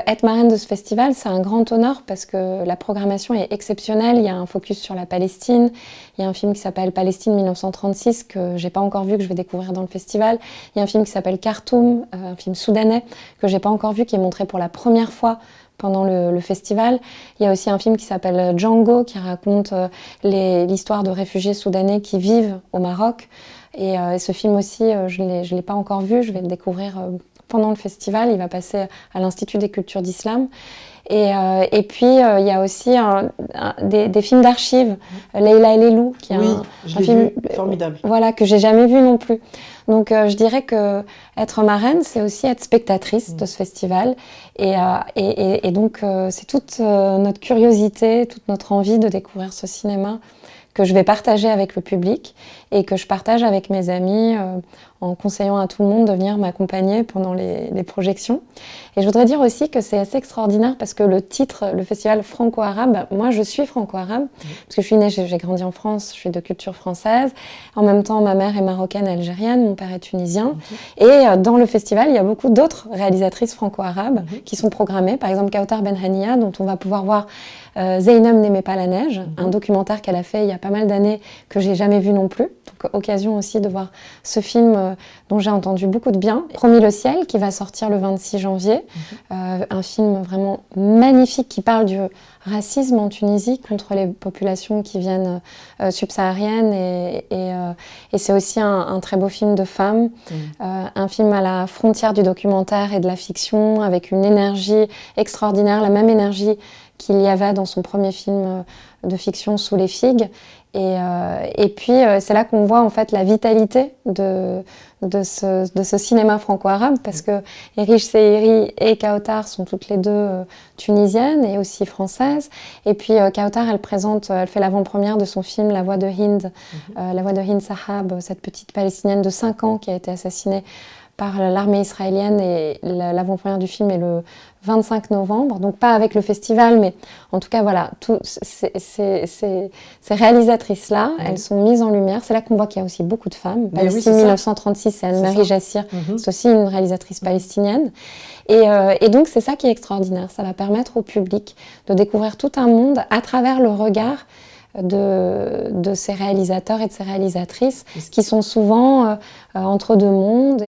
être marraine de ce festival, c'est un grand honneur parce que la programmation est exceptionnelle. Il y a un focus sur la Palestine. Il y a un film qui s'appelle Palestine 1936 que j'ai pas encore vu, que je vais découvrir dans le festival. Il y a un film qui s'appelle Khartoum, un film soudanais que j'ai pas encore vu, qui est montré pour la première fois pendant le festival. Il y a aussi un film qui s'appelle Django, qui raconte l'histoire de réfugiés soudanais qui vivent au Maroc. Et ce film aussi, je l'ai pas encore vu, je vais le découvrir pendant le festival. Il va passer à l'Institut des cultures d'Islam. Et puis, il y a aussi des films d'archives, Leila et les loups, qui est un film formidable. Voilà, que j'ai jamais vu non plus. Donc, je dirais que être marraine, c'est aussi être spectatrice de ce festival. Et donc, c'est toute notre curiosité, toute notre envie de découvrir ce cinéma que je vais partager avec le public et que je partage avec mes amis en conseillant à tout le monde de venir m'accompagner pendant les projections. Et je voudrais dire aussi que c'est assez extraordinaire parce que le titre, le festival franco-arabe, moi je suis franco-arabe parce que je suis née, j'ai grandi en France, je suis de culture française. En même temps, ma mère est marocaine, algérienne, mon père est tunisien. Et dans le festival, il y a beaucoup d'autres réalisatrices franco-arabes qui sont programmées. Par exemple, Kautar Benhania, dont on va pouvoir voir Zainab n'aimait pas la neige, un documentaire qu'elle a fait il y a pas mal d'années que j'ai jamais vu non plus. Donc occasion aussi de voir ce film dont j'ai entendu beaucoup de bien. Promis le ciel, qui va sortir le 26 janvier. Un film vraiment magnifique qui parle du racisme en Tunisie contre les populations qui viennent subsahariennes. Et c'est aussi un très beau film de femmes. Un film à la frontière du documentaire et de la fiction, avec une énergie extraordinaire, la même énergie qu'il y avait dans son premier film de fiction Sous les figues. Et puis c'est là qu'on voit en fait la vitalité de ce cinéma franco-arabe, parce que Erish Seiri et Kautar sont toutes les deux tunisiennes et aussi françaises. Et puis Kautar, elle fait l'avant-première de son film La Voix de Hind, La Voix de Hind Sahab, cette petite Palestinienne de 5 ans qui a été assassinée par l'armée israélienne, et l'avant-première du film est le 25 novembre, donc pas avec le festival, mais en tout cas voilà, ces réalisatrices-là, elles sont mises en lumière. C'est là qu'on voit qu'il y a aussi beaucoup de femmes. Palestine 1936, c'est Anne-Marie Jassir, c'est aussi une réalisatrice palestinienne. Et donc c'est ça qui est extraordinaire, ça va permettre au public de découvrir tout un monde à travers le regard de ces réalisateurs et de ces réalisatrices qui sont souvent entre deux mondes.